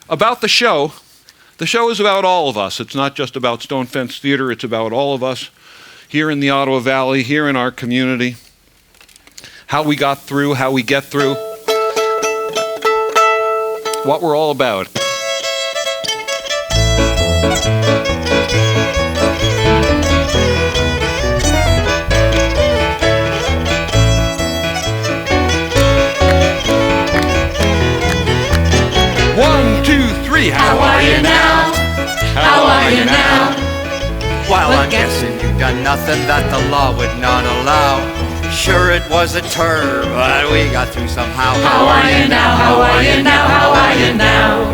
About the show is about all of us. It's not just about Stone Fence Theater, it's about all of us here in the Ottawa Valley, here in our community. How we got through, how we get through, what we're all about. How are you now? How are you now? Well, I'm guessing you've done nothing that the law would not allow. Sure, it was a term, but we got through somehow. How are you now? How are you now? How are you now?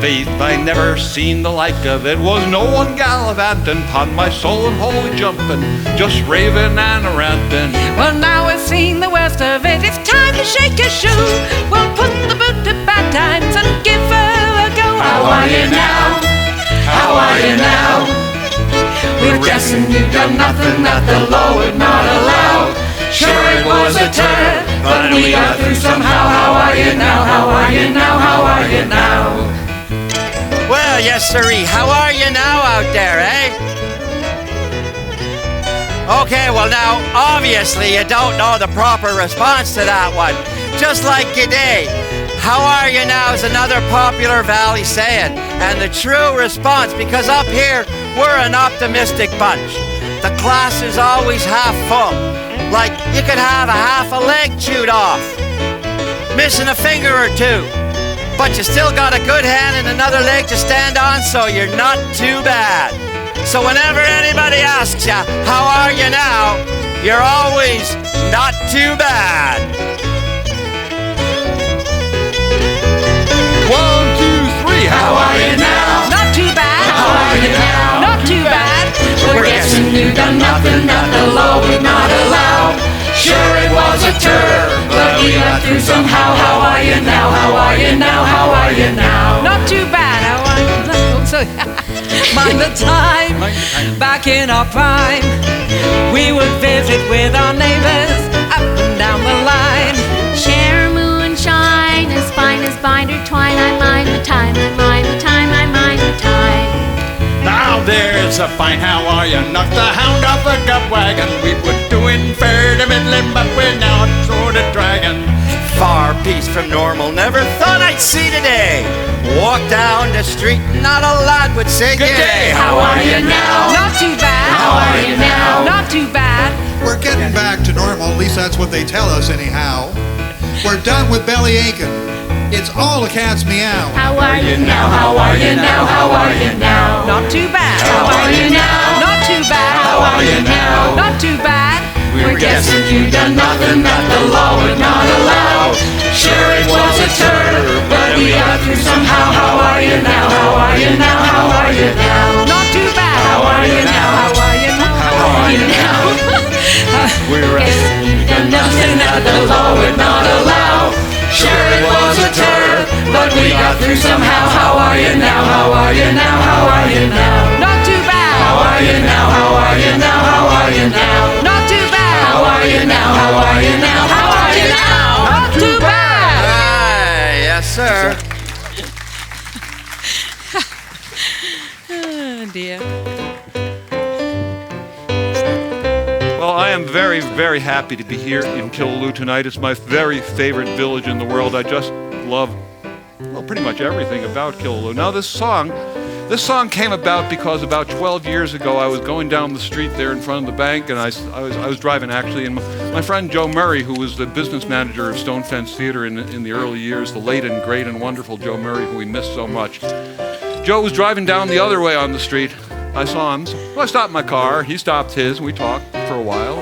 Faith, I never seen the like of it. Was no one gallivanting, pon my soul and holy jumping, just raving and ranting. Well, now we've seen the worst of it. It's time to shake a shoe. We'll put the boot to bad times and give her a go. How are you now? How are you now? We're guessing you've done nothing that the law would not allow. Sure, it was a turn, but we got through somehow. How are you now? How are you now? How are you now? Well, yes, sirree. How are you now out there, eh? Okay, well now, obviously you don't know the proper response to that one. Just like g'day. How are you now is another popular Valley saying. And the true response, because up here, we're an optimistic bunch. The class is always half full. Like you could have a half a leg chewed off, missing a finger or two. But you still got a good hand and another leg to stand on, so you're not too bad. So whenever anybody asks you, how are you now, you're always not too bad. 1, 2, 3, How are you now? Not too bad. How are you now? Not too bad. We're guessing you've done nothing that the law would not allow. Sure, it was a turn, but we got through somehow. How are you now? How are you now? How are you now? Not too bad. How are you now? So, mind the time, back in our prime, we would visit with our neighbors up and down the line. Share moonshine as fine as binder twine. I mind the time, I mind the time, I mind the time. Now there's a fine how are you, knocked the hound off the gup wagon. We were doing fair to middling, but we're now sort of dragging. Far piece from normal, never thought I'd see today. Walk down the street, not a lad would say good day. How are you now? Not too bad. How are you now? Not too bad. We're getting back to normal, at least that's what they tell us anyhow. We're done with belly aching. It's all a cat's meow. How are you Now, how are you now? How are you now? Not too bad. How are you now? Not too bad. How are you now? Not too bad. We're guessing you've done nothing that the law would not allow. Sure, it was a turn, but we got through somehow. How are you now? How are you now? How are you now? Not too bad. How are you now? How are you now? How are you now? We're guessing you've done nothing that the law would not allow. Sure, it was a turn, but we got through somehow. How are you now? How are you now? How are you now? Not too bad. How are you now? How are you now? How are you now? Not too bad. How are you now? How are you now? How are you now? Not too bad. Yes, sir. Oh, dear. Well, I am very, very happy to be here in Killaloe tonight. It's my very favorite village in the world. I just love, well, pretty much everything about Killaloe. Now, this song came about because about 12 years ago, I was going down the street there in front of the bank, and I was driving actually, and my friend Joe Murray, who was the business manager of Stone Fence Theater in the early years, the late and great and wonderful Joe Murray, who we missed so much. Joe was driving down the other way on the street. I saw him, so I stopped my car, he stopped his, and we talked for a while.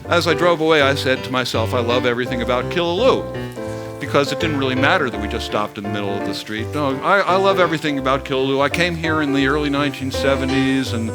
As I drove away, I said to myself, I love everything about Killaloe, because it didn't really matter that we just stopped in the middle of the street. No, I love everything about Killaloe. I came here in the early 1970s, and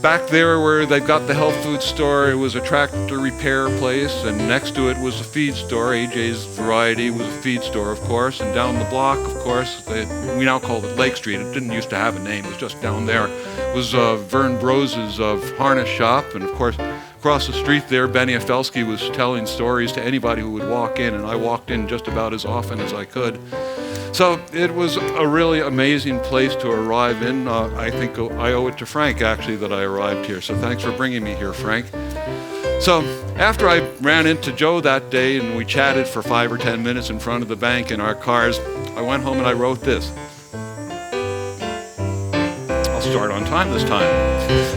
back there where they've got the health food store, it was a tractor repair place, and next to it was a feed store. AJ's Variety was a feed store, of course, and down the block, of course, we now call it Lake Street. It didn't used to have a name, it was just down there. It was Vern Brose's harness shop, and of course, across the street there, Benny Afelsky was telling stories to anybody who would walk in, and I walked in just about as often as I could. So it was a really amazing place to arrive in. I think I owe it to Frank, actually, that I arrived here. So thanks for bringing me here, Frank. So after I ran into Joe that day and we chatted for 5 or 10 minutes in front of the bank in our cars, I went home and I wrote this. I'll start on time this time.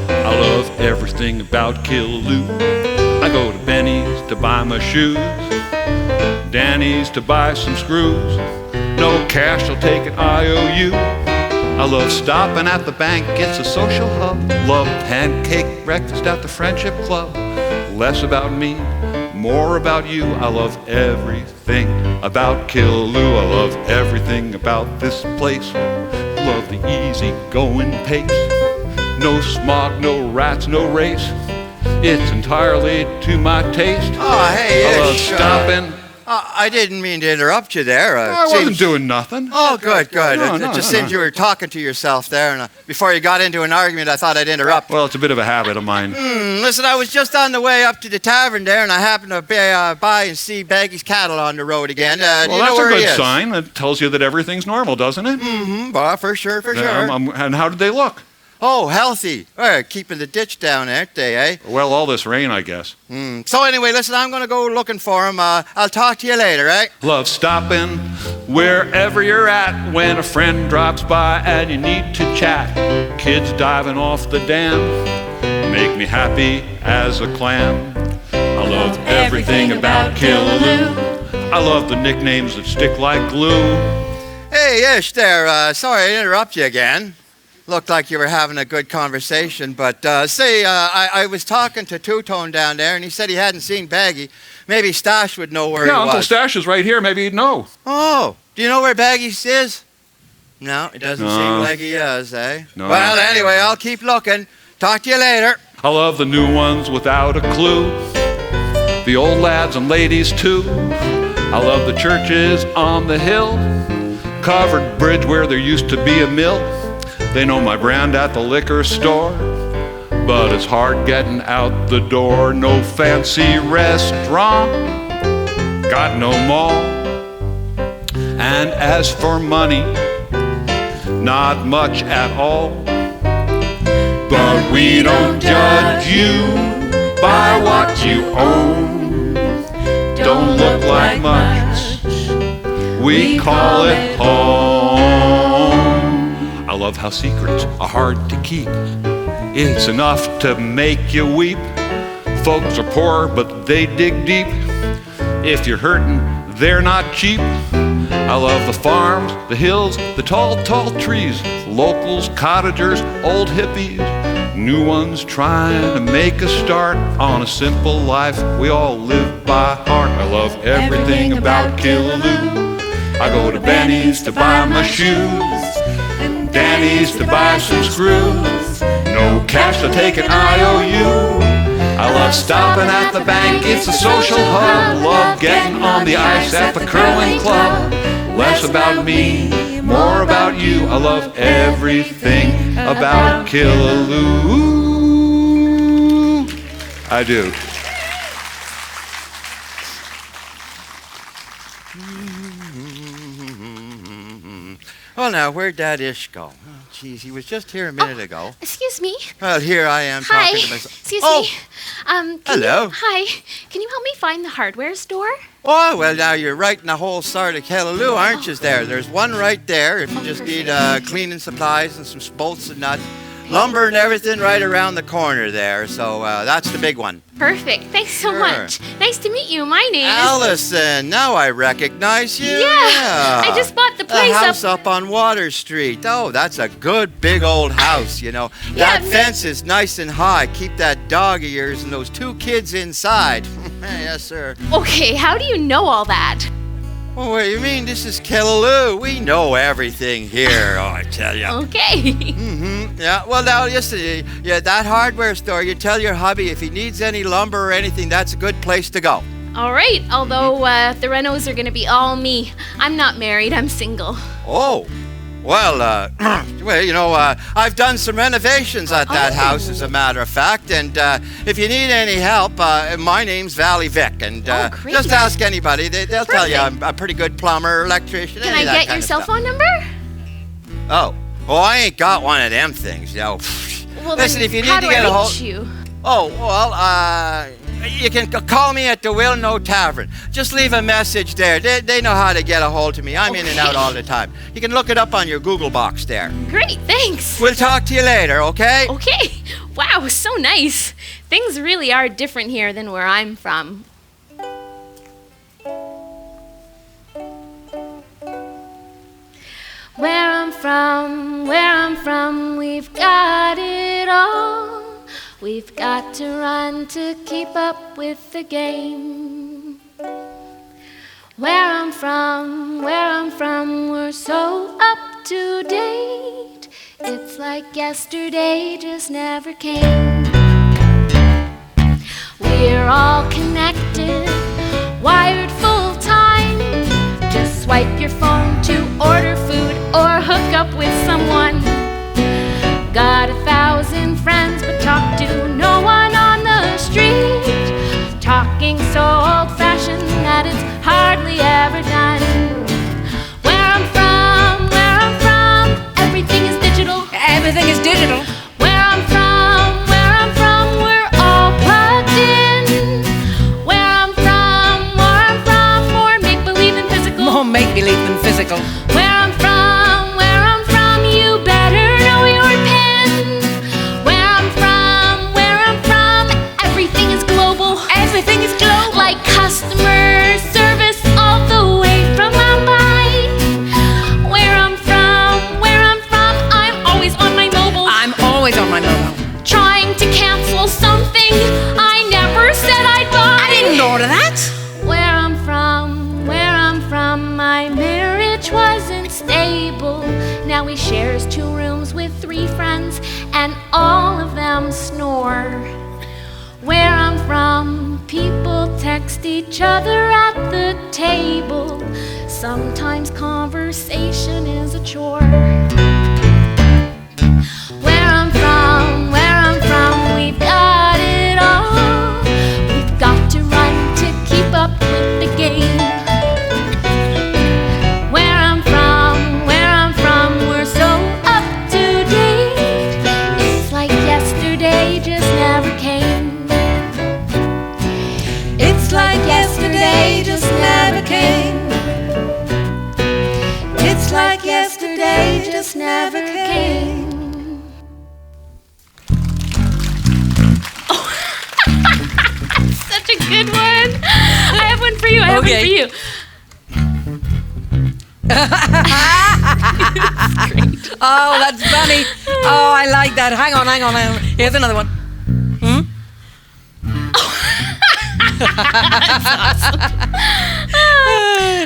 I love everything about Killaloe. I go to Benny's to buy my shoes, Danny's to buy some screws. No cash, I'll take an IOU. I love stopping at the bank, it's a social hub. Love pancake breakfast at the Friendship Club. Less about me, more about you. I love everything about Killaloe. I love everything about this place. Love the easy-going pace. No smog, no rats, no race. It's entirely to my taste. Oh, hey, I love Ish, stopping. I didn't mean to interrupt you there. I wasn't doing nothing. Oh, good. It just seemed no. you were talking to yourself there, and before you got into an argument, I thought I'd interrupt. Well, it's a bit of a habit of mine. Listen, I was just on the way up to the tavern there, and I happened to buy and see Baggy's cattle on the road again. Do Well, you know that's a where he good is? sign. That tells you that everything's normal, doesn't it? Well, for sure. And how did they look? Oh, healthy. Keeping the ditch down, aren't they, eh? Well, all this rain, I guess. So anyway, listen, I'm going to go looking for him. I'll talk to you later, eh? Love stopping wherever you're at when a friend drops by and you need to chat. Kids diving off the dam make me happy as a clam. I love everything about Killaloe. I love the nicknames that stick like glue. Hey, Ish there. Sorry to interrupt you again. Looked like you were having a good conversation, but I was talking to Two-Tone down there, and he said he hadn't seen Baggy. Maybe Stash would know where he was. Uncle Stash is right here. Maybe he'd know. Oh, do you know where Baggy is? No, it doesn't seem like he is, eh? No. Well, anyway, I'll keep looking. Talk to you later. I love the new ones without a clue. The old lads and ladies, too. I love the churches on the hill. Covered bridge where there used to be a mill. They know my brand at the liquor store, but it's hard getting out the door. No fancy restaurant, got no mall. And as for money, not much at all. But we don't judge you by what you own. Don't look like much, we call it home. I love how secrets are hard to keep. It's enough to make you weep. Folks are poor, but they dig deep. If you're hurting, they're not cheap. I love the farms, the hills, the tall, tall trees. Locals, cottagers, old hippies. New ones trying to make a start on a simple life we all live by heart. I love everything about Killaloe. I go to Benny's to buy my shoes, Danny's to buy some screws. No cash to take an IOU. I love stopping at the bank, it's a social hub. Love getting on the ice at the curling club. Less about me, more about you. I love everything about Killaloe. I do. Well, now, where'd that Ish go? Oh, geez, he was just here a minute ago. Excuse me. Well, here I am Hi. talking to myself. Excuse Oh. me. Hello. Hi. Can you help me find the hardware store? Oh, well, now you're right in the whole start of Killaloe, aren't you, there? There's one right there if you just need cleaning supplies and some bolts and nuts. Lumber and everything right around the corner there. So that's the big one. Perfect. Thanks so Sure. much. Nice to meet you. My name is... Allison, now I recognize you. Yeah. I just bought the place house up on Water Street. Oh, that's a good big old house, you know. Yeah, That fence is nice and high. Keep that dog of yours and those 2 kids inside. Yes, sir. Okay, how do you know all that? Oh, what do you mean? This is Killaloe. We know everything here, I tell you. Okay. Yeah, well, now, yesterday, that hardware store, you tell your hubby if he needs any lumber or anything, that's a good place to go. All right, although the renos are going to be all me. I'm not married, I'm single. Oh, Well, I've done some renovations at that house, as a matter of fact. And if you need any help, my name's Valley Vic. And great. just ask anybody. They'll tell you I'm a pretty good plumber, electrician. Can I get your cell phone number? Oh, I ain't got one of them things, yo. Well, Listen, then if you how need do to get I a hold... reach you? Oh, well, you can call me at the Will No Tavern. Just leave a message there. They know how to get a hold of me. I'm in and out all the time. You can look it up on your Google box there. Great, thanks. We'll talk to you later, okay? Okay. Wow, so nice. Things really are different here than where I'm from. Where I'm from, we've got it all. We've got to run to keep up with the game. Where I'm from, we're so up to date. It's like yesterday just never came. We're all connected, wired full time. Just swipe your phone to order food or hook up with someone. Got 1,000 friends, but talk to no one on the street. Talking so old-fashioned that it's hardly ever done. Where I'm from, everything is digital. Everything is digital. Where I'm from, we're all plugged in. Where I'm from, more make-believe than physical. More make-believe than physical. Where I'm from, you better know your pen. Where I'm from, everything is global. Everything is global. Like customer service all the way from Mumbai. Where I'm from, I'm always on my mobile. I'm always on my mobile. Trying to cancel something I never said I'd buy. I didn't order that. Where I'm from, my marriage wasn't stable. Now he shares 2 rooms with 3 friends, and all of them snore. Where I'm from, people text each other at the table. Sometimes conversation is a chore. Where I'm from, we've got it all. We've got to run to keep up with the game. Where I'm from, we're so up to date. It's like yesterday just never came. It's like yesterday just never came. It's like yesterday just never came. Such a good one. I have one for you. Okay. Oh, that's funny. Oh, I like that. Hang on. Here's another one.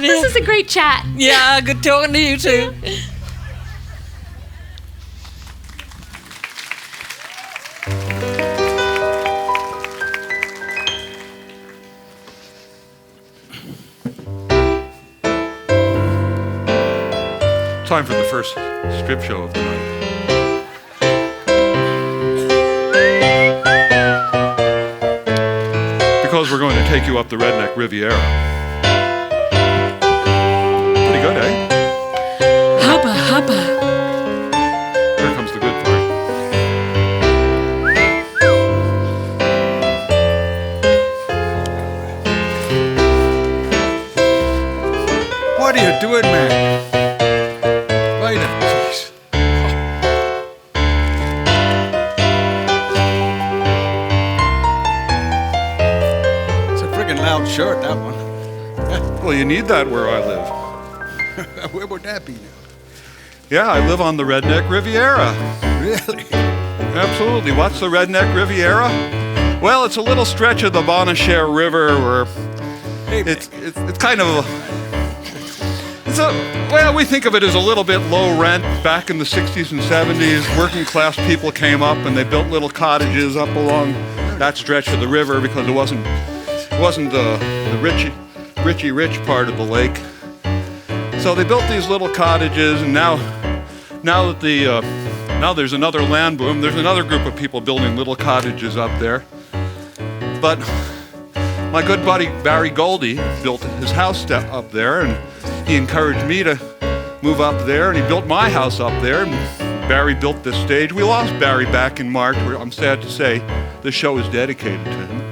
This is a great chat. Yeah, good talking to you too. Time for the first strip show of the night. Because we're going to take you up the Redneck Riviera. Pretty good, eh? Hubba, hubba. Here comes the good part. What are you doing, man? Right up, jeez. It's a friggin' loud shirt, that one. Well, you need that where I live. Where would that be now? Yeah, I live on the Redneck Riviera. Really? Absolutely. What's the Redneck Riviera? Well, it's a little stretch of the Bonnechere River where Hey, it's kind of well, we think of it as a little bit low rent. Back in the 60s and 70s, working class people came up and they built little cottages up along that stretch of the river because it wasn't the richy rich part of the lake. So they built these little cottages, and now now there's another land boom, there's another group of people building little cottages up there. But my good buddy Barry Goldie built his house up there, and he encouraged me to move up there, and he built my house up there. And Barry built this stage. We lost Barry back in March. I'm sad to say the show is dedicated to him.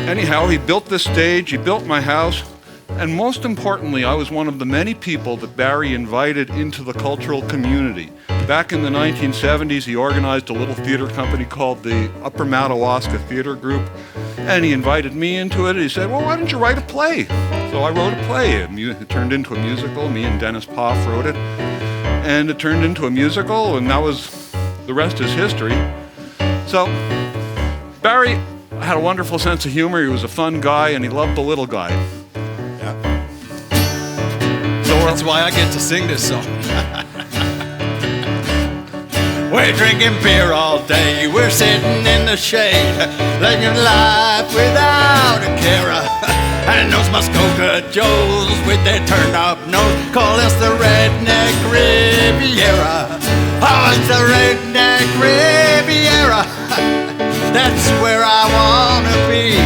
Anyhow, he built this stage, he built my house, and most importantly, I was one of the many people that Barry invited into the cultural community. Back in the 1970s, he organized a little theater company called the Upper Madawaska Theater Group, and he invited me into it. He said, well, why don't you write a play? So I wrote a play. It turned into a musical. Me and Dennis Poff wrote it, and it turned into a musical, and that was, the rest is history. So Barry had a wonderful sense of humor. He was a fun guy, and he loved the little guy. Yeah. So that's why I get to sing this song. We're drinking beer all day, we're sitting in the shade, living life without a care. And those Muskoka Joes with their turned up nose call us the Redneck Riviera. Oh, it's the Redneck Riviera. That's where I wanna be.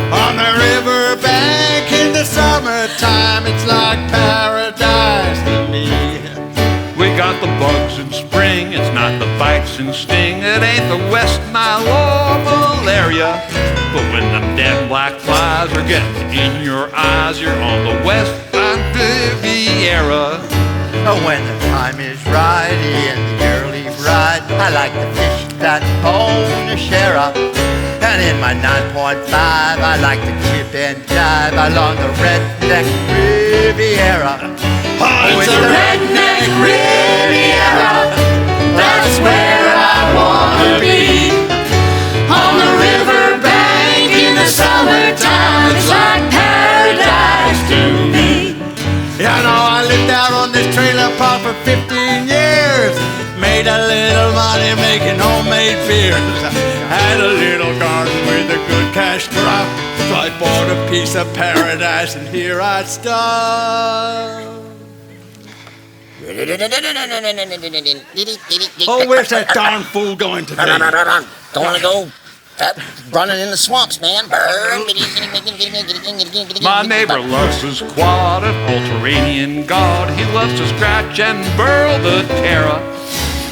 On the riverbank in the summertime, it's like paradise to me. We got the bugs in spring, it's not the bites and sting. It ain't the West Nile or malaria. But when them dead black flies are getting in your eyes, you're on the West Riviera. Oh, when the time is right in the early ride, I like to fish that Pony Shara. And in my 9.5, I like to chip and jive along the Redneck Riviera. Oh, it's the Redneck Riviera. That's where I wanna be. On the riverbank in the summertime, it's like paradise to me. Yeah, I know I lived out on this trailer park for 15 years. Made a little money making homemade beers. Had a little garden with a good cash crop. So I bought a piece of paradise and here I stop. Oh, where's that darn fool going today? Don't want to go running in the swamps, man. My neighbor loves his quad, an Ultranian god. He loves to scratch and burl the terra.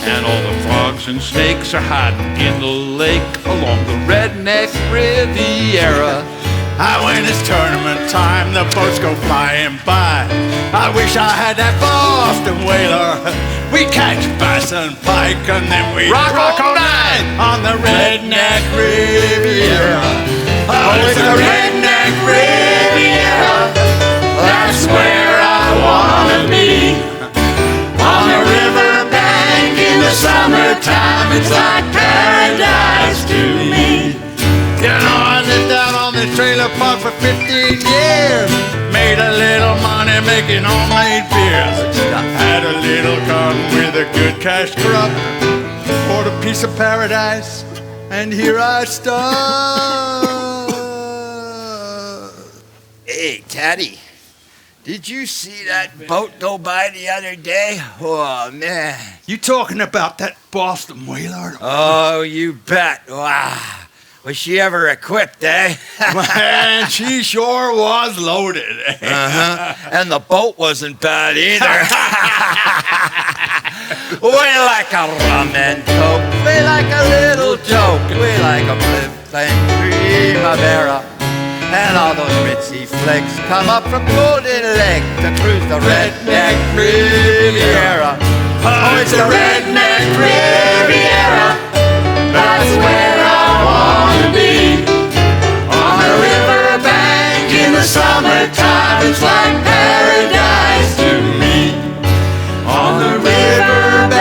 And all the frogs and snakes are hiding in the lake along the Redneck Riviera. When it's tournament time, the boats go flying by. I wish I had that Boston whaler. We catch bass and pike and then we rock all night on the Redneck Riviera. Oh, it's the Redneck Riviera. That's where I wanna be. On the riverbank in the summertime, it's like paradise to me. You know, I lived out on this trailer park for 15 years. Made a little money making homemade beers. Had a little garden with a good cash crop. Bought a piece of paradise, and here I stop. Hey, Taddy, did you see that boat go by the other day? Oh, man. You talking about that Boston whaler? Oh, you bet. Wow. Was she ever equipped, eh? Man, she sure was loaded. And the boat wasn't bad either. We like a rum and coke. We like a little joke. We like a blip and primavera. And all those ritzy flakes come up from Golden Lake to cruise the Redneck Riviera. Oh, it's the Redneck Riviera. That's where I wanna be. On the riverbank in the summertime, it's like paradise to me. On the riverbank.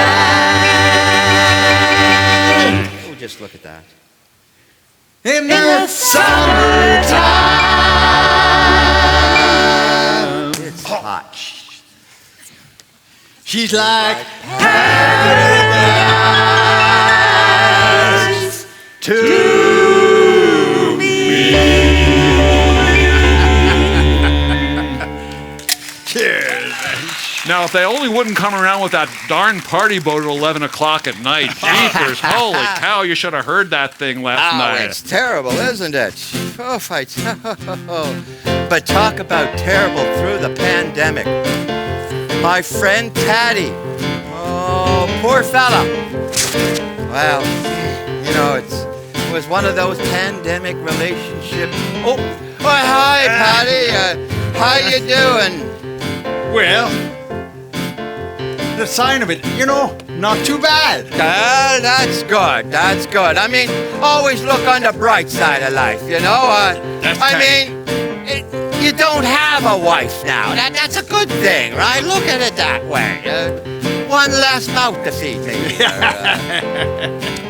Oh, just look at that. In the summertime. It's hot. She's like Paradise to me. cheers. Now, if they only only wouldn't come around with that darn party boat at 11 o'clock at night. Jeepers, holy cow, you should have heard that thing last night. It's terrible, isn't it? Oh, but talk about terrible through the pandemic. My friend Taddy. Oh, poor fella. Well, you know, it was one of those pandemic relationships. Oh, hi, Patty. How you doing? Well, the sign of it, you know, not too bad. That's good. That's good. I mean, always look on the bright side of life, you know? You don't have a wife now. That's a good thing, right? Look at it that way. One less mouth to feed, maybe.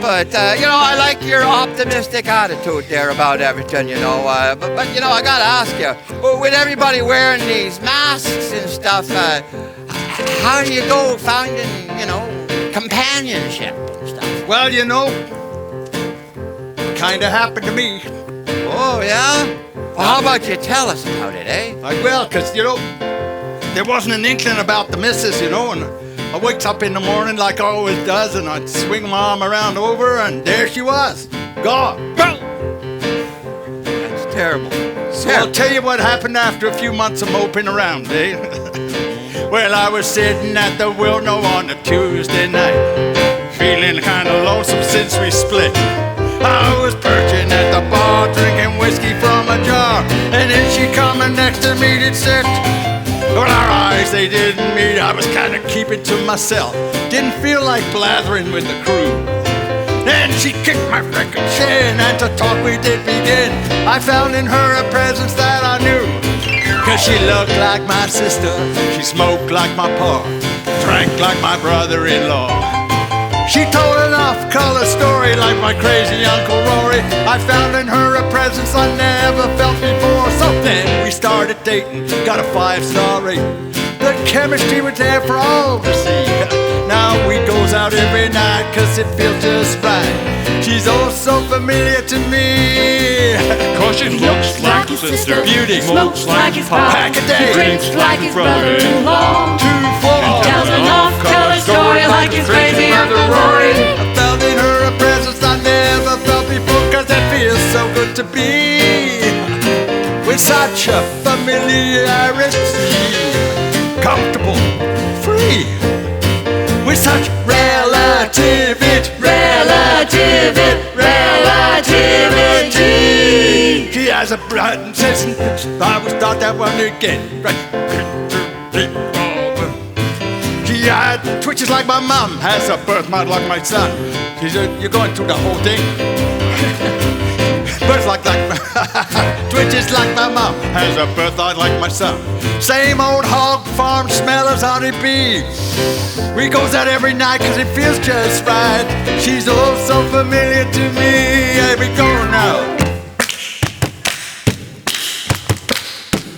But, you know, I like your optimistic attitude there about everything, you know. But you know, I gotta ask you, with everybody wearing these masks and stuff, how do you go finding, you know, companionship and stuff? Well, you know, kind of happened to me. Oh, yeah? Well, how about you tell us about it, eh? I will, because, you know, there wasn't an inkling about the missus, you know, and I wakes up in the morning like I always does, and I'd swing my arm around over, and there she was, gone. That's terrible. So I'll tell you what happened after a few months of moping around, eh? Well, I was sitting at the Wilno on a Tuesday night, feeling kind of lonesome since we split. I was perching at the bar, drinking whiskey from a jar, and then she coming next to me to sit. Well, our eyes, they didn't meet. I was kind of keeping to myself. Didn't feel like blathering with the crew. Then she kicked my frickin' chin, and to talk we did begin. I found in her a presence that I knew. Cause she looked like my sister, she smoked like my pa, drank like my brother-in-law. She told an off-color story like my crazy Uncle Rory. I found in her a presence I never felt before. So then we started dating, got a 5-star rating. The chemistry was there for all to see. Now we goes out every night cause it feels just right. She's oh so familiar to me. Cause she looks like his sister, beauty, smokes like his pop, pack a day, drinks like his brother-in-law, 2-4, tells an off-color story like his crazy Uncle Rory. I found in her a presence I never felt before, cause it feels so good to be with such a familiarity, comfortable, free, with such relativity. She has a bright insistence, I will start that one again. She had twitches like my mom, has a birthmark like my son. She said, you're going through the whole thing. Birth like twitches like my mom, has a birthmark like my son. Same old hog farm smell as honey bee. We goes out every night cause it feels just right. She's oh so familiar to me. Here we go now.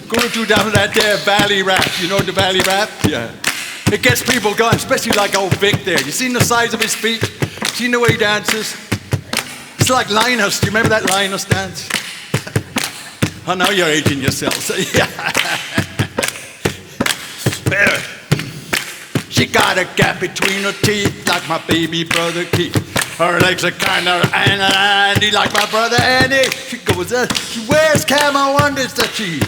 Gonna do down that there valley rap. You know the valley rap? Yeah. It gets people going, especially like old Vic there. You seen the size of his feet? Seen the way he dances? It's like Linus. Do you remember that Linus dance? Oh, now you're aging yourself. So yeah. She got a gap between her teeth like my baby brother Keith. Her legs are kind of Andy like my brother Andy. She goes, she wears camo unders that she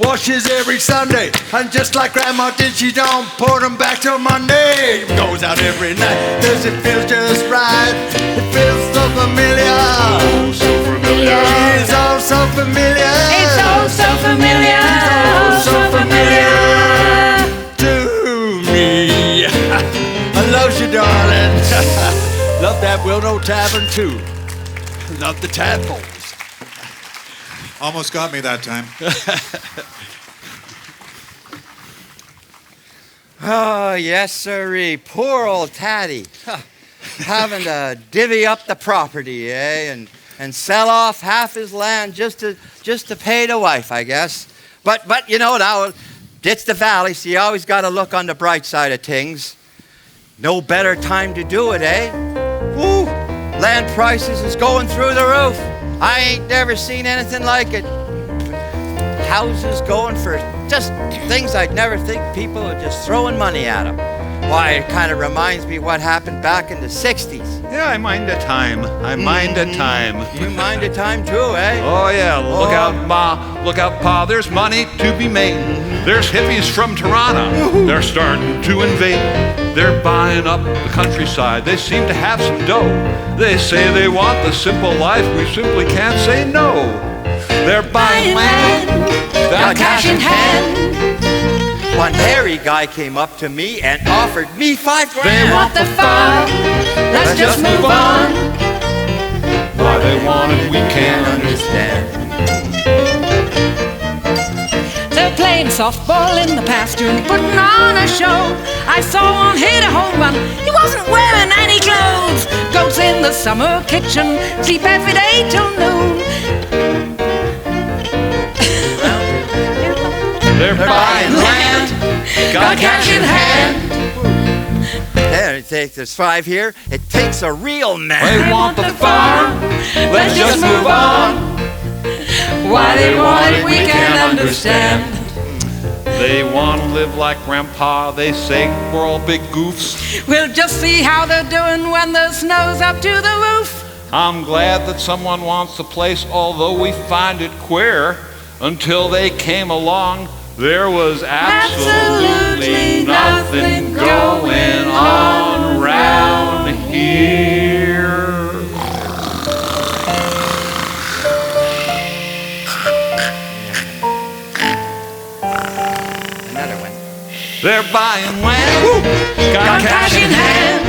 washes every Sunday. And just like Grandma did, she don't put them back till Monday. Goes out every night, does it feel just right? It feels so familiar. Oh, so familiar. She's oh so familiar. It's oh so familiar. Oh, so familiar to me. I love you, darling. Love that Wilno Tavern too. Love the tadpoles. Almost got me that time. Oh, yes, sirree. Poor old Taddy. Having to divvy up the property, eh? And sell off half his land just to pay the wife, I guess. But you know, now it's the valley, so you always got to look on the bright side of things. No better time to do it, eh? Woo! Land prices is going through the roof. I ain't never seen anything like it. Houses going for just things I'd never think people are just throwing money at them. Why, it kind of reminds me what happened back in the 60s. Yeah, I mind a time. I mind a time. You mind a time too, eh? Oh yeah, look out, Ma, look out, Pa, there's money to be made. There's hippies from Toronto, they're starting to invade. They're buying up the countryside, they seem to have some dough. They say they want the simple life, we simply can't say no. They're buying land, got cash in hand. One hairy guy came up to me and offered me $5,000. They want the farm, let's just move on. Why they want it, we can't understand. They're playing softball in the pasture and putting on a show. I saw one hit a home run, he wasn't wearing any clothes. Goats in the summer kitchen, sleep every day till noon. They're buying land, got cash in hand. There, there's 5 here. It takes a real man. They want the farm, let's just move on. Why they want it, we can't understand. They want to live like Grandpa, they say we're all big goofs. We'll just see how they're doing when the snow's up to the roof. I'm glad that someone wants the place, although we find it queer. Until they came along, there was absolutely nothing going on round here. Another one. They're buying land, got cash in hand.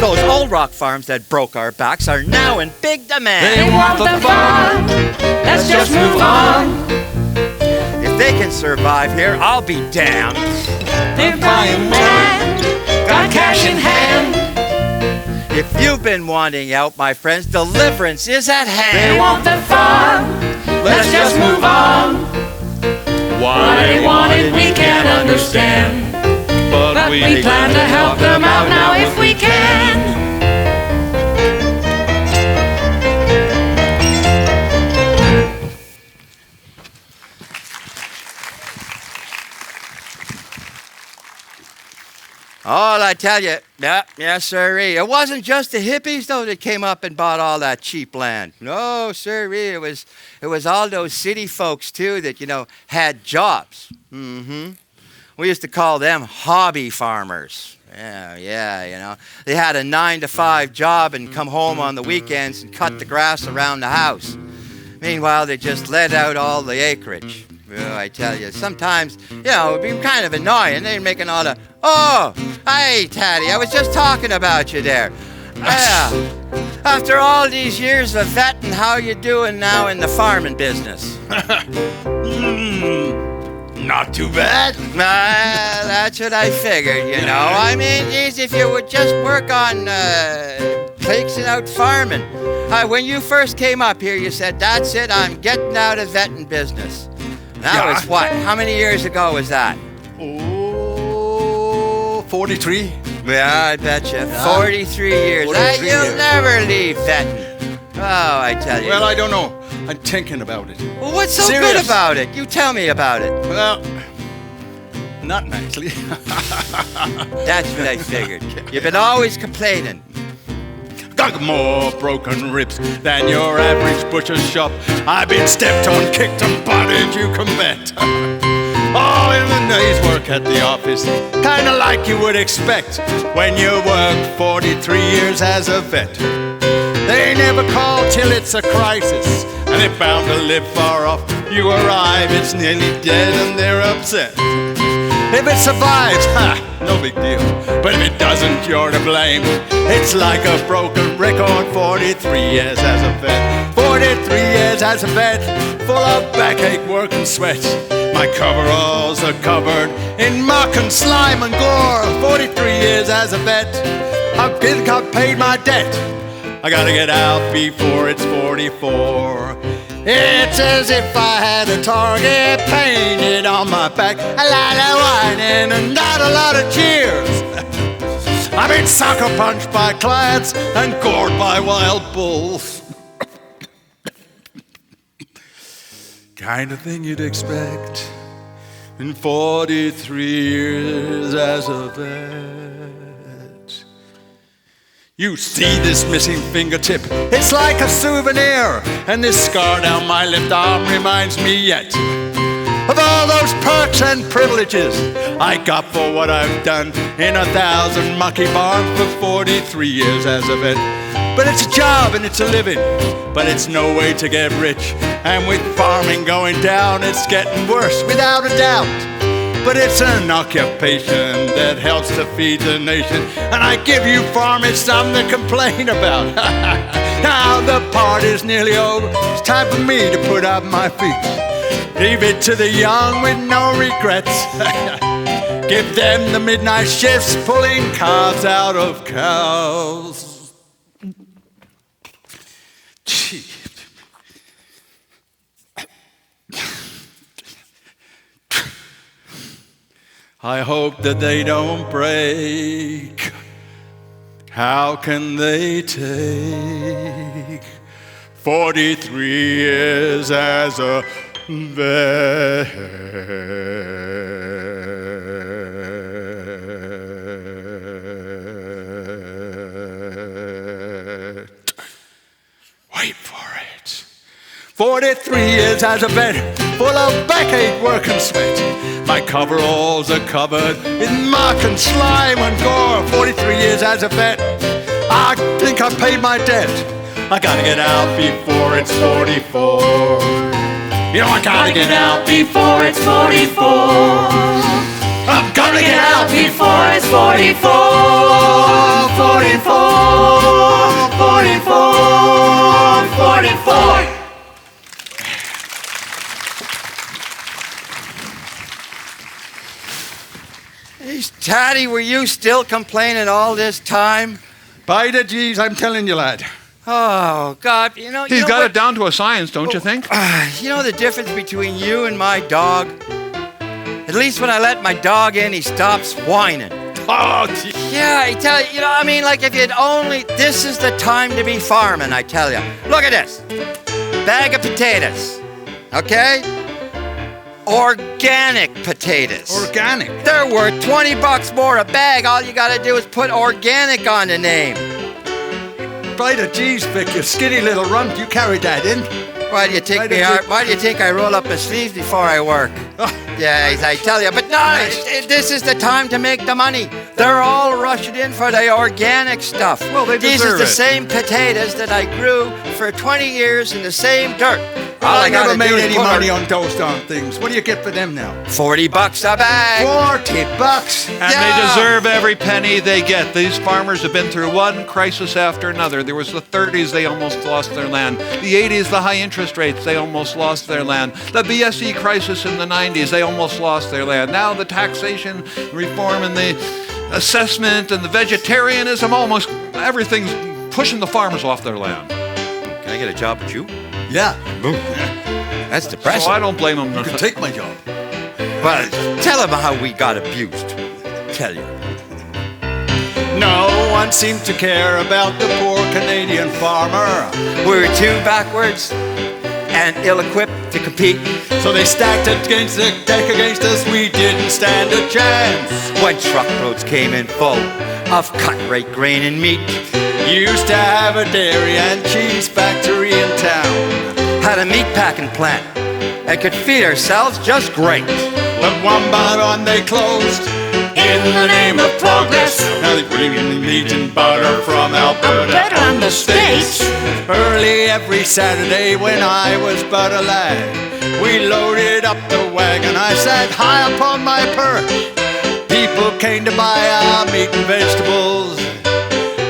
Those old rock farms that broke our backs are now in big demand. They want the farm, let's just move on. If they can survive here, I'll be damned. They're buying land, got cash in hand. If you've been wanting out, my friends, deliverance is at hand. They want the farm, let's just move on. Why they want it, we can't understand. But We plan to help them out now if we can. Oh, I tell you, yes, sirree. It wasn't just the hippies, though, that came up and bought all that cheap land. No, sirree, it was all those city folks, too, that, had jobs. We used to call them hobby farmers. Yeah, They had a 9-to-5 job and come home on the weekends and cut the grass around the house. Meanwhile, they just let out all the acreage. Oh, I tell you, sometimes, it'd be kind of annoying. They're making all the, oh, hey, Taddy, I was just talking about you there. Yeah. After all these years of vetting, how you doing now in the farming business? Not too bad. That's what I figured, I mean, geez, if you would just work on fixing out farming. When you first came up here, you said, that's it, I'm getting out of vetting business. That was what? How many years ago was that? Oh, 43. Yeah, I bet you. 43 years. 43 You'll years. never leave vetting. Oh, I tell you. Well, I don't know. I'm thinking about it. Well, what's so Serious. good about it? You tell me about it. Well, nothing actually. That's what I figured. You've been always complaining. Got more broken ribs than your average butcher's shop. I've been stepped on, kicked and butted, you can bet. All in the day's work at the office, kinda like you would expect when you work 43 years as a vet. They never call till it's a crisis, and they're bound to live far off. You arrive, it's nearly dead, and they're upset. If it survives, no big deal. But if it doesn't, you're to blame. It's like a broken record, 43 years as a vet. 43 years as a vet, full of backache, work and sweat. My coveralls are covered in muck and slime and gore. 43 years as a vet, I've paid my debt. I gotta get out before it's 44. It's as if I had a target painted on my back, a lot of whining and not a lot of cheers. I've been sucker punched by clients and gored by wild bulls. Kind of thing you'd expect in 43 years as a vet. You see this missing fingertip, it's like a souvenir, and this scar down my left arm reminds me yet of all those perks and privileges I got for what I've done in 1,000 monkey bars for 43 years as a vet. But it's a job and it's a living, but it's no way to get rich. And with farming going down, it's getting worse, without a doubt. But it's an occupation that helps to feed the nation, and I give you farmers something to complain about. Now the party's nearly over, it's time for me to put up my feet. Leave it to the young with no regrets. Give them the midnight shifts, pulling calves out of cows. Gee. I hope that they don't break. How can they take 43 years as a vet? Wait for it. 43 years as a vet, full of backache, work and sweat. My coveralls are covered in muck and slime and gore. 43 years as a vet, I think I paid my debt. I gotta get out before it's 44. You know I gotta get out before it's 44. I'm gonna get out before it's 44. 44, 44, 44. Taddy, were you still complaining all this time? By the G's, I'm telling you, lad. Oh, God, He's got it down to a science, don't you think? You know the difference between you and my dog? At least when I let my dog in, he stops whining. Oh, gee. Yeah, I tell you, like if you'd only... This is the time to be farming, I tell you. Look at this. Bag of potatoes, okay? Organic potatoes. Organic? They're worth $20 more a bag. All you gotta do is put organic on the name. By the G's, Vic, you skinny little runt, you carried that in. Why do you think I roll up my sleeves before I work? Yeah, I tell you. But no, this is the time to make the money. They're all rushing in for the organic stuff. Well, they These deserve are the it. same potatoes that I grew for 20 years in the same dirt. All I never gotta made do is any put money on those darn things. What do you get for them now? $40 a bag. $40. And they deserve every penny they get. These farmers have been through one crisis after another. There was the 30s, they almost lost their land. The 80s, the high interest rates, they almost lost their land. The BSE crisis in the 90s, they almost lost their land. Now the taxation reform and the assessment and the vegetarianism, almost everything's pushing the farmers off their land. Can I get a job with you? Yeah. That's depressing. So I don't blame them. You can take my job. Well, tell them how we got abused. Tell you. No one seemed to care about the poor Canadian farmer. We were too backwards and ill-equipped to compete. So they stacked against the deck against us, we didn't stand a chance. When truckloads came in full of cut-rate grain and meat. Used to have a dairy and cheese factory in town. Had a meat packing plant and could feed ourselves just great. But one by one they closed in the name of progress. Now they bring in meat and butter from Alberta and the States. Early every Saturday when I was but a lad, we loaded up the wagon, I sat high upon my perch. People came to buy our meat and vegetables.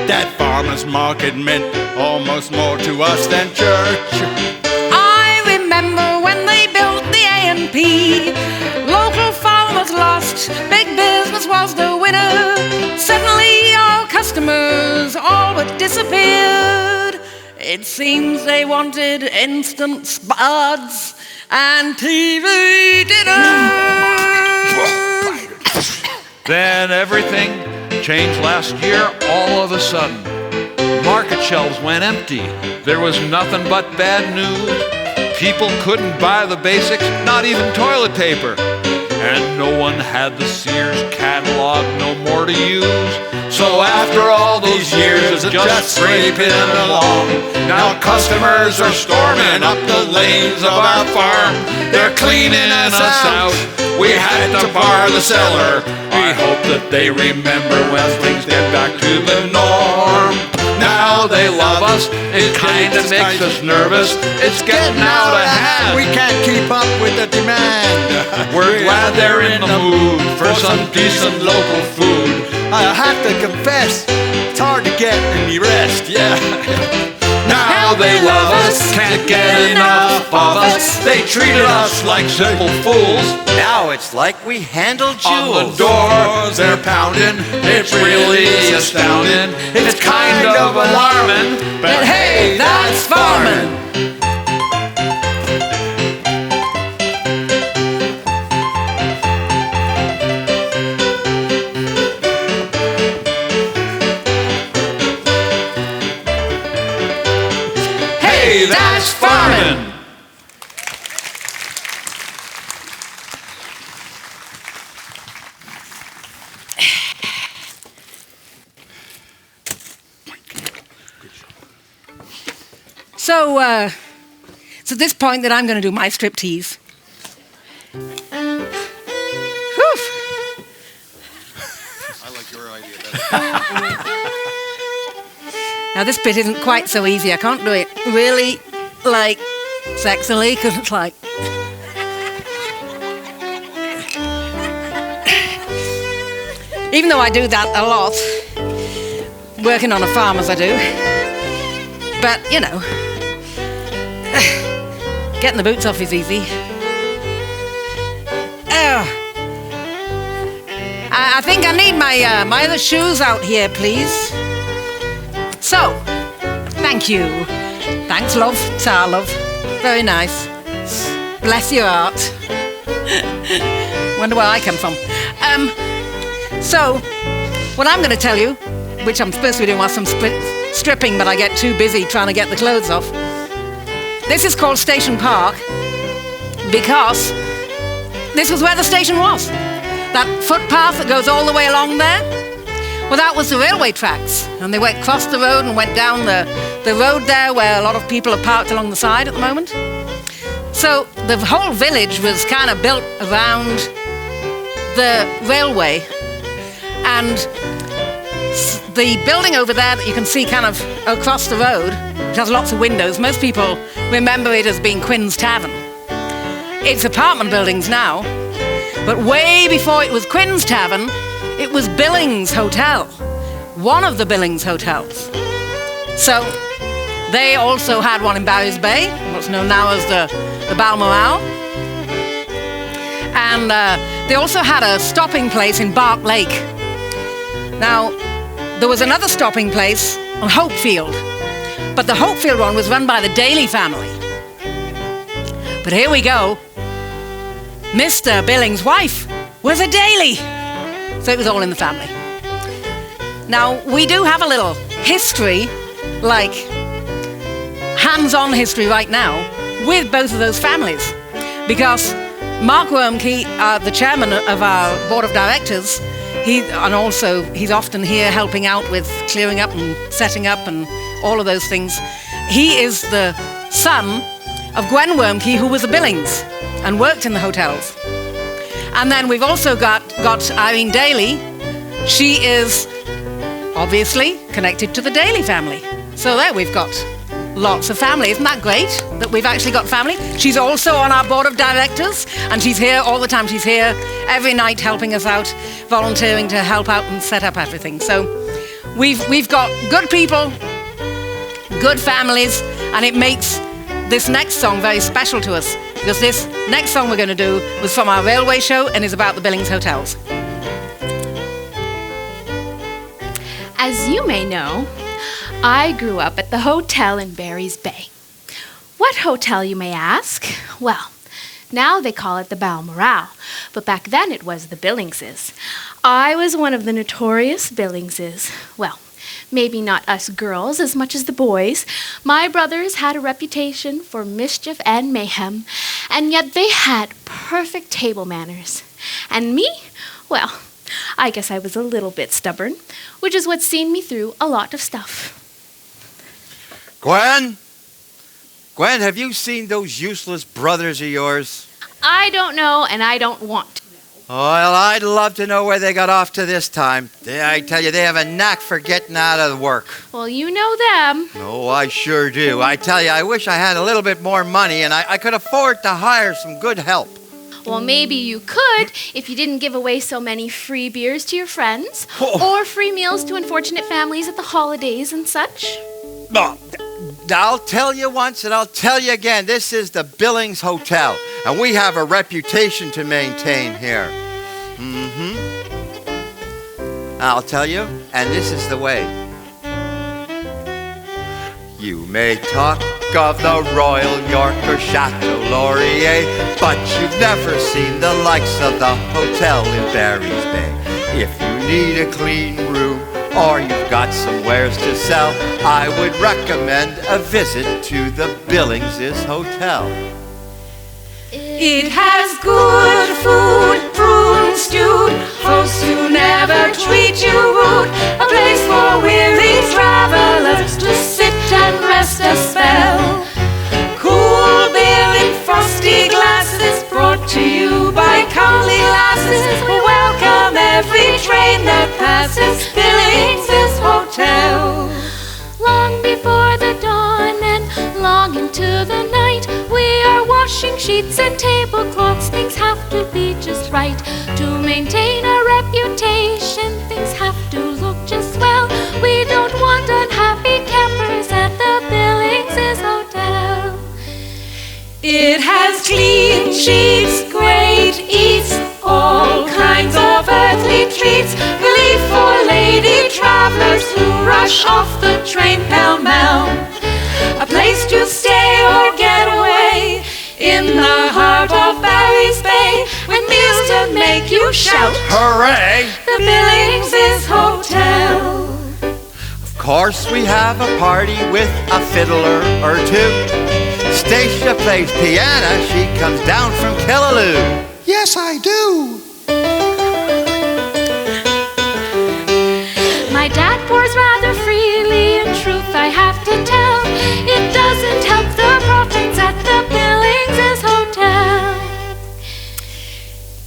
That farmer's market meant almost more to us than church. I remember when they built the A&P. Local farmers lost, big business was the winner. Suddenly our customers all but disappeared. It seems they wanted instant spuds and TV dinners. Then everything changed last year all of a sudden. Market shelves went empty. There was nothing but bad news. People couldn't buy the basics, not even toilet paper. and no one had the Sears catalog no more to use. So after all those years of just scraping along, now customers are storming up the lanes of our farm. They're cleaning us out. We had to bar the cellar. I hope that they remember when things get back to the norm. Now they love us, it kinda makes us nervous. It's getting out of hand. We can't keep up with the demand. We're glad they're in the mood for some decent local food. I have to confess, it's hard to get any rest, yeah. Now they love us, can't get enough of us. They treated us like simple fools. Now it's like we handle On the jewels. doors they're pounding, it's really astounding. It's kind of alarming, but hey, that's farming. Hey, that's farming. So it's at this point that I'm going to do my striptease. Whew. I like your idea better. Now this bit isn't quite so easy. I can't do it really, like, sexily, because it's like... Even though I do that a lot, working on a farm as I do, but, you know, getting the boots off is easy. Oh. I think I need my other shoes out here, please. So, thank you. Thanks, love. Ta, love. Very nice. Bless your heart. Wonder where I come from. So, what I'm going to tell you, which I'm supposed to be doing whilst I'm stripping, but I get too busy trying to get the clothes off. This is called Station Park because this was where the station was. That footpath that goes all the way along there, well, that was the railway tracks. And they went across the road and went down the road there where a lot of people are parked along the side at the moment. So the whole village was kind of built around the railway. And the building over there that you can see kind of across the road, which has lots of windows, most people remember it as being Quinn's Tavern. It's apartment buildings now, but way before it was Quinn's Tavern, it was Billings Hotel, one of the Billings hotels. So they also had one in Barry's Bay, what's known now as the Balmoral. And they also had a stopping place in Bark Lake. Now, there was another stopping place on Hopefield, but the Hopefield one was run by the Daly family. But here we go. Mr. Billings' wife was a Daly. So it was all in the family. Now, we do have a little history, like hands-on history right now, with both of those families. Because Mark Wormke, the chairman of our board of directors, he's often here helping out with clearing up and setting up and all of those things. He is the son of Gwen Wormke, who was a Billings and worked in the hotels. And then we've also got Irene Daly. She is obviously connected to the Daly family. So there we've got lots of family. Isn't that great that we've actually got family? She's also on our board of directors, and she's here all the time. She's here every night helping us out, volunteering to help out and set up everything. So we've got good people, good families, and it makes this next song very special to us, because this next song we're going to do was from our railway show and is about the Billings hotels. As you may know, I grew up at the hotel in Barry's Bay. What hotel, you may ask? Well, now they call it the Balmoral, but back then it was the Billingses. I was one of the notorious Billingses. Well, maybe not us girls as much as the boys. My brothers had a reputation for mischief and mayhem, and yet they had perfect table manners. And me? Well, I guess I was a little bit stubborn, which is what's seen me through a lot of stuff. Gwen? Gwen, have you seen those useless brothers of yours? I don't know, and I don't want to. Well, I'd love to know where they got off to this time. I tell you, they have a knack for getting out of work. Well, you know them. Oh, I sure do. I tell you, I wish I had a little bit more money and I could afford to hire some good help. Well, maybe you could if you didn't give away so many free beers to your friends or free meals to unfortunate families at the holidays and such. No, I'll tell you once and I'll tell you again, this is the Billings Hotel, and we have a reputation to maintain here. I'll tell you, and this is the way. You may talk of the Royal York or Chateau Laurier, but you've never seen the likes of the hotel in Barry's Bay. If you need a clean room or you've got some wares to sell, I would recommend a visit to the Billings' Hotel. It has good food, prune stewed, hosts who never treat you rude, a place for weary travelers to sit and rest a spell. Cool beer in frosty glasses, brought to you by comely lasses. We welcome every train that passes Billings' Hotel. Long before the dawn and long into the night, we are washing sheets and tablecloths. Things have to be just right. To maintain a reputation, things have to look just swell. We don't want unhappy campers at the Billings' Hotel. It has clean sheets, great eats, all kinds of earthly treats, relief for lady travelers who rush off the train pell-mell. A place to stay or get away in the heart of Barry's Bay, with meals to make you shout, Hooray! The Billings' Hotel. Of course we have a party with a fiddler or two. Stacia plays piano, she comes down from Killaloe. Yes, I do. My dad pours rather freely, in truth I have to tell. It doesn't help the profits at the Billings' Hotel.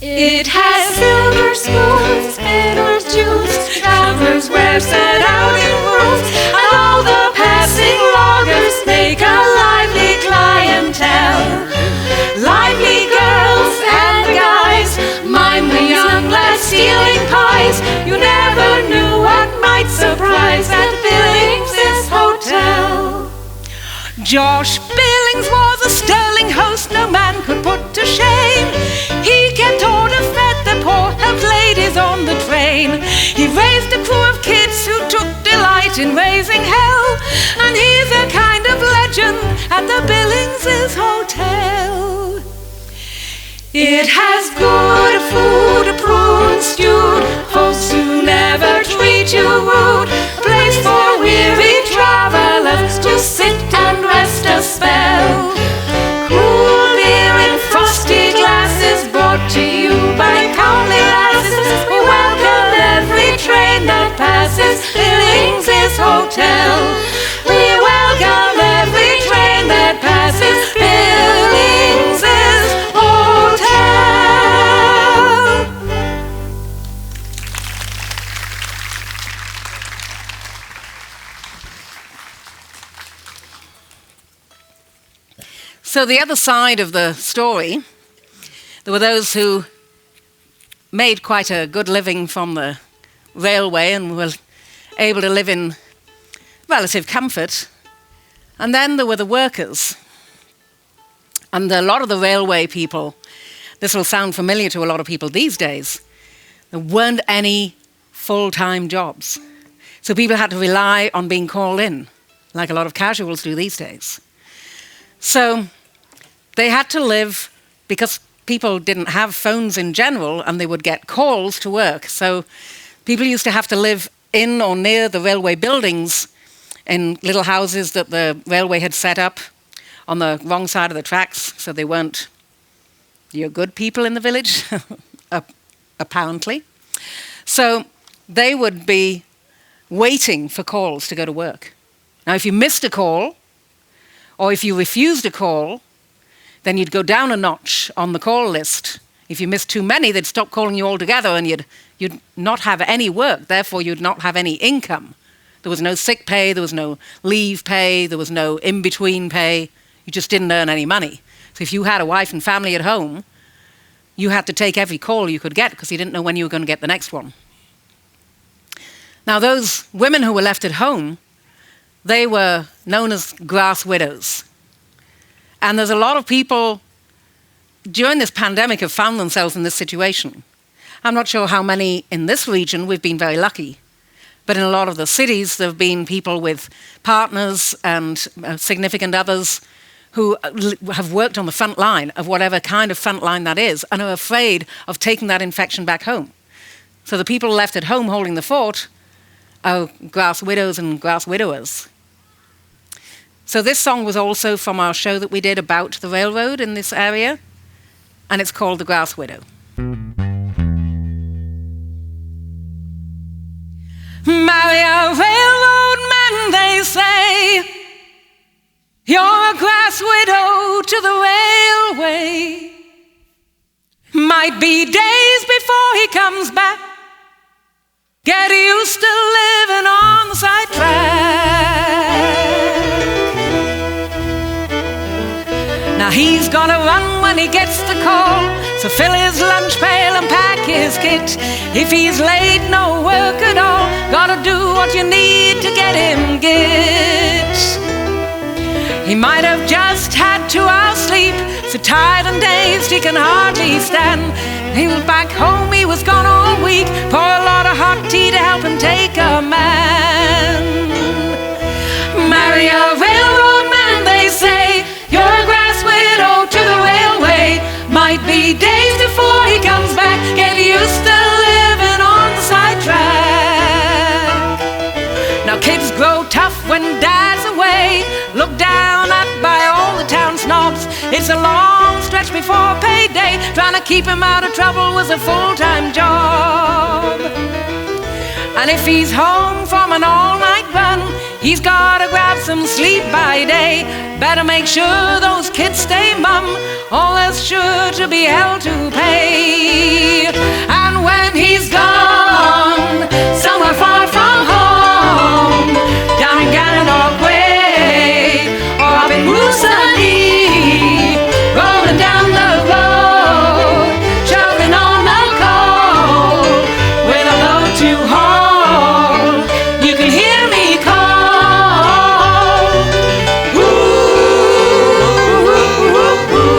It has silver spoons, bitters, juice, travelers' wear set out in rooms, and all the passing loggers make a lively clientele. Lively girls and guys, mind the young lads stealing pies. You never knew what might surprise at Billings' Hotel. Josh Billings was a sterling host no man could put to shame. He kept order, fed the poor, helped ladies on the train. He raised a crew of kids who took delight in raising hell, and he's a kind of legend at the Billings' Hotel. It has good food, prune stewed, hosts who never treat you rude, a place for weary travelers to sit and rest a spell. Cool beer in frosty glasses, brought to you by comely lasses. We welcome every train that passes Billings' Hotel. We welcome every train that passes Billings' Hotel. So the other side of the story, there were those who made quite a good living from the railway and were able to live in relative comfort. And then there were the workers. And a lot of the railway people, this will sound familiar to a lot of people these days, there weren't any full-time jobs. So people had to rely on being called in, like a lot of casuals do these days. So they had to live, because people didn't have phones in general, and they would get calls to work. So people used to have to live in or near the railway buildings in little houses that the railway had set up on the wrong side of the tracks, so they weren't your good people in the village. apparently. So they would be waiting for calls to go to work. Now, if you missed a call, or if you refused a call, then you'd go down a notch on the call list. If you missed too many, they'd stop calling you altogether, and you'd not have any work. Therefore, you'd not have any income. There was no sick pay, there was no leave pay, there was no in-between pay. You just didn't earn any money. So if you had a wife and family at home, you had to take every call you could get because you didn't know when you were going to get the next one. Now, those women who were left at home, they were known as grass widows. And there's a lot of people during this pandemic have found themselves in this situation. I'm not sure how many in this region. We've been very lucky. But in a lot of the cities, there have been people with partners and significant others who have worked on the front line of whatever kind of front line that is and are afraid of taking that infection back home. So the people left at home holding the fort are grass widows and grass widowers. So this song was also from our show that we did about the railroad in this area, and it's called The Grass Widow. Marry a railroad man, they say. You're a grass widow to the railway. Might be days before he comes back. Get used to living on the side track. Now he's gonna run when he gets the call, so fill his lunch pail and pack his kit. If he's late, no work at all. Gotta do what you need to get him git. He might have just had 2 hours sleep, so tired and dazed he can hardly stand. He was back home, he was gone all week. Pour a lot of hot tea to help him take a man. Marry a railroad man, they say. You're a grass widow to the railway. Might be days before he comes back. Get used to living on the side track. Now kids grow tough when dad's away, looked down at by all the town snobs. It's a long stretch before payday. Trying to keep him out of trouble was a full-time job. And if he's home from an all-night run, he's gotta grab some sleep by day. Better make sure those kids stay mum, or there's sure to be hell to pay. And when he's gone, somewhere far from home, down in Gananoque Way, or up in Moosonee, rolling down the road, shoveling on the coal, with a load to haul, you can hear me call. Ooh, ooh, ooh, ooh,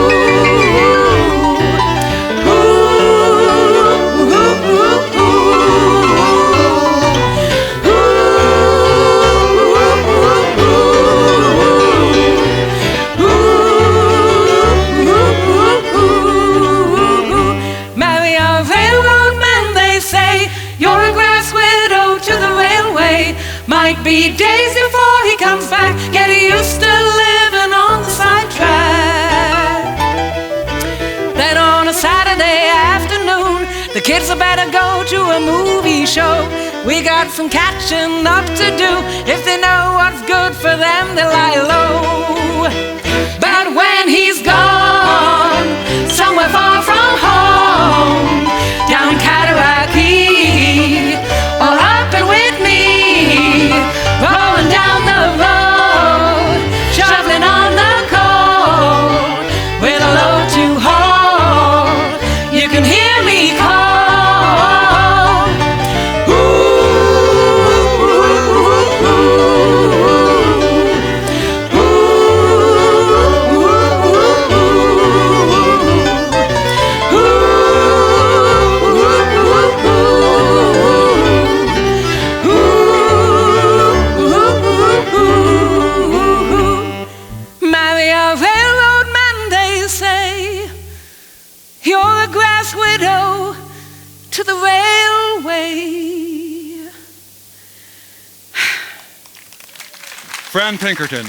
ooh, ooh, marry a railroad man, they say. You're a grass widow to the railway. Might be days before he comes back. Get used to living on the side track. Then on a Saturday afternoon, the kids had better go to a movie show. We got some catching up to do. If they know what's good for them, they'll lie low. But when he's gone, somewhere far from home, down in Cataraqui, or up in Whitney, rolling down the road, shoveling on the coal, with a load to haul, you can hear me call. Ooh, ooh, ooh, ooh, ooh, marry a railroad man, they say. You're a grass widow to the railway. Fran Pinkerton.